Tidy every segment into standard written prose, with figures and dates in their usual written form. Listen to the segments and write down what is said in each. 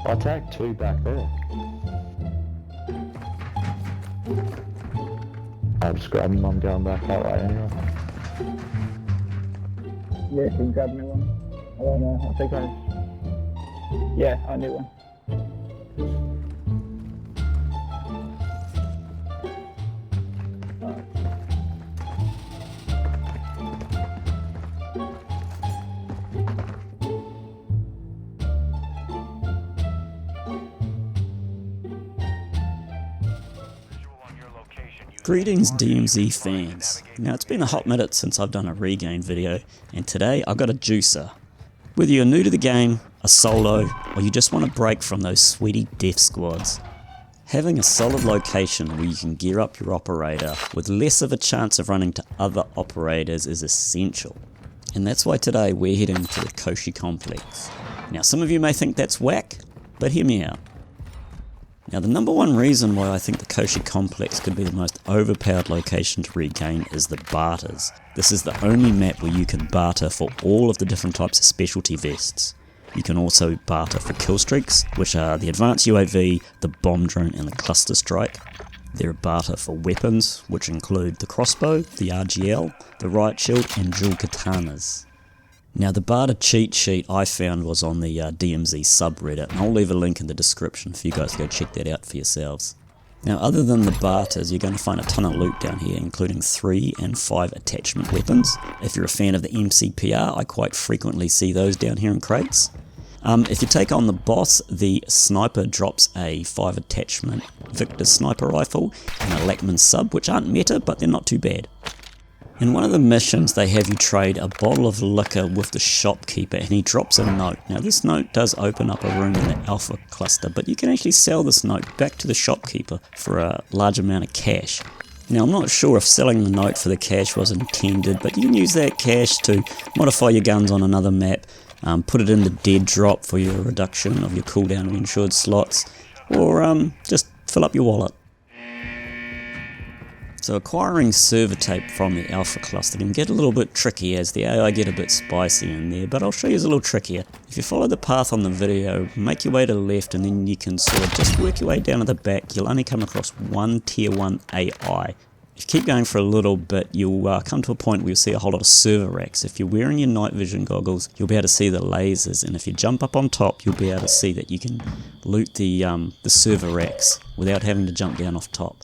I tagged 2 back there. I'll just grab them, I'm going back that way anyway. Yeah, you can grab me one. I don't know, I think yeah, I knew one. Greetings DMZ fans. Now it's been a hot minute since I've done a regain video, and today I've got a juicer. Whether you're new to the game, a solo, or you just want a break from those sweaty death squads, having a solid location where you can gear up your operator with less of a chance of running to other operators is essential. And that's why today we're heading to the Koshi complex. Now some of you may think that's whack, but hear me out. Now the number one reason why I think the Koshi complex could be the most overpowered location to regain is the barters. This is the only map where you can barter for all of the different types of specialty vests. You can also barter for kill streaks, which are the advanced UAV, the bomb drone and the cluster strike. There are barter for weapons, which include the crossbow, the RGL, the riot shield and dual katanas. Now the barter cheat sheet I found was on the DMZ subreddit, and I'll leave a link in the description for you guys to go check that out for yourselves. Now other than the barters, you're going to find a ton of loot down here, including 3 and 5 attachment weapons. If you're a fan of the MCPR, I quite frequently see those down here in crates. If you take on the boss, the sniper drops a 5 attachment Victor sniper rifle and a Lackman sub, which aren't meta, but they're not too bad. In one of the missions they have you trade a bottle of liquor with the shopkeeper, and he drops a note. Now this note does open up a room in the Alpha cluster, but you can actually sell this note back to the shopkeeper for a large amount of cash. Now I'm not sure if selling the note for the cash was intended, but you can use that cash to modify your guns on another map, put it in the dead drop for your reduction of your cooldown and insured slots, or just fill up your wallet. So acquiring server tape from the Alpha cluster can get a little bit tricky as the AI get a bit spicy in there, but I'll show you it's a little trickier. If you follow the path on the video, make your way to the left and then you can sort of just work your way down to the back. You'll only come across one tier 1 AI. If you keep going for a little bit, you'll come to a point where you'll see a whole lot of server racks. If you're wearing your night vision goggles, you'll be able to see the lasers, and if you jump up on top, you'll be able to see that you can loot the server racks without having to jump down off top.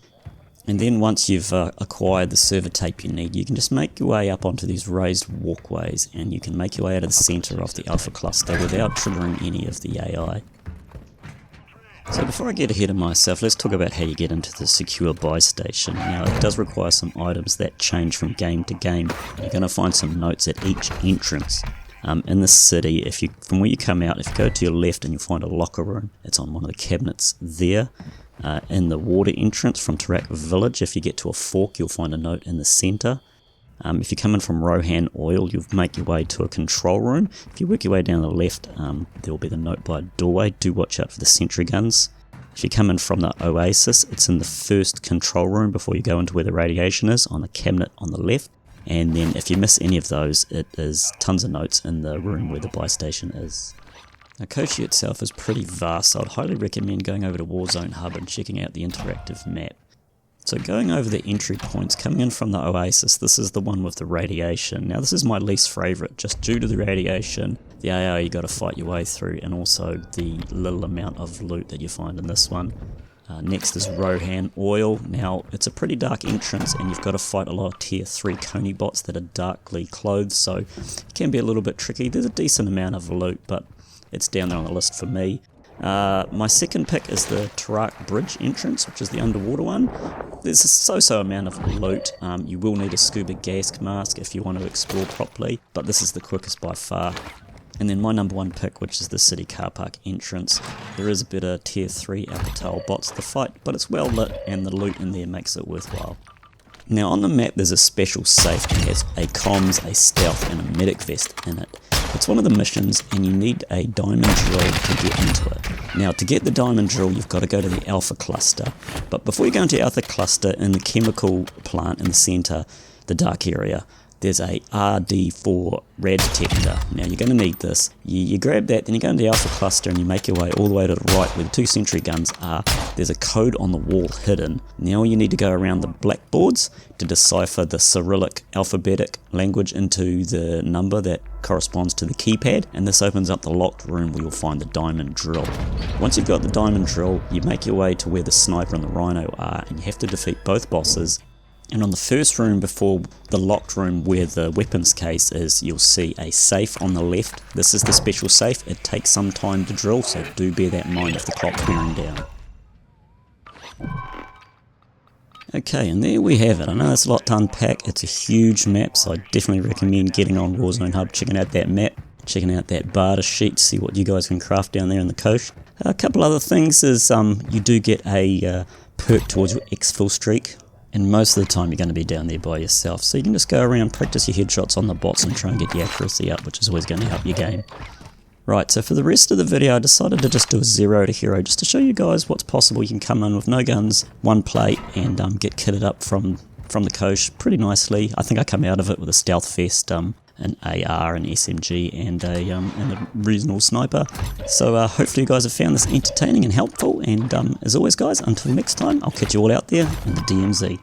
And then once you've acquired the server tape you need, you can just make your way up onto these raised walkways, and you can make your way out of the center of the Alpha cluster without triggering any of the AI. So before I get ahead of myself, let's talk about how you get into the secure buy station. Now it does require some items that change from game to game. You're going to find some notes at each entrance. In this city, from where you come out, if you go to your left and you find a locker room, it's on one of the cabinets there. In the water entrance from Tarak Village, if you get to a fork, you'll find a note in the center. If you come in from Rohan Oil, you'll make your way to a control room. If you work your way down the left, there will be the note by a doorway. Do watch out for the sentry guns. If you come in from the Oasis, it's in the first control room before you go into where the radiation is, on the cabinet on the left. And then if you miss any of those, it is tons of notes in the room where the buy station is. Now Koshi itself is pretty vast, so I'd highly recommend going over to Warzone Hub and checking out the interactive map. So going over the entry points, coming in from the Oasis, this is the one with the radiation. Now this is my least favourite, just due to the radiation, the AI you got to fight your way through, and also the little amount of loot that you find in this one. Next is Rohan Oil. Now it's a pretty dark entrance and you've got to fight a lot of tier 3 Coney bots that are darkly clothed, so it can be a little bit tricky. There's a decent amount of loot, but it's down there on the list for me. My second pick is the Tarak Bridge entrance, which is the underwater one. There's a so-so amount of loot. You will need a scuba gas mask if you want to explore properly, but this is the quickest by far. And then my number one pick, which is the city car park entrance. There is a bit of tier 3 Alcatel bots to fight, but it's well lit and the loot in there makes it worthwhile. Now on the map there's a special safe that has a comms, a stealth and a medic vest in it. It's one of the missions and you need a diamond drill to get into it. Now to get the diamond drill you've got to go to the Alpha cluster, but before you go into the Alpha cluster, in the chemical plant in the center, the dark area, there's a RD4 rad detector. Now you're going to need this. You grab that, then you go into the Alpha cluster and you make your way all the way to the right where the 2 sentry guns are. There's a code on the wall hidden. Now you need to go around the blackboards to decipher the Cyrillic alphabetic language into the number that corresponds to the keypad, and this opens up the locked room where you'll find the diamond drill. Once you've got the diamond drill, you make your way to where the sniper and the rhino are, and you have to defeat both bosses. And on the first room before the locked room where the weapons case is, you'll see a safe on the left. This is the special safe. It takes some time to drill, so do bear that in mind if the clock's wearing down. Okay, and there we have it. I know it's a lot to unpack. It's a huge map, so I definitely recommend getting on Warzone Hub, checking out that map, checking out that barter sheet, see what you guys can craft down there in the coast. A couple other things is you do get a perk towards your exfil streak. And most of the time you're going to be down there by yourself. So you can just go around, practice your headshots on the bots and try and get the accuracy up, which is always going to help your game. Right, so for the rest of the video I decided to just do a 0 to hero, just to show you guys what's possible. You can come in with no guns, 1 plate, and get kitted up from the coast pretty nicely. I think I come out of it with a stealth vest, an AR, an SMG, and a reasonable sniper. So hopefully you guys have found this entertaining and helpful, and as always guys, until next time, I'll catch you all out there in the DMZ.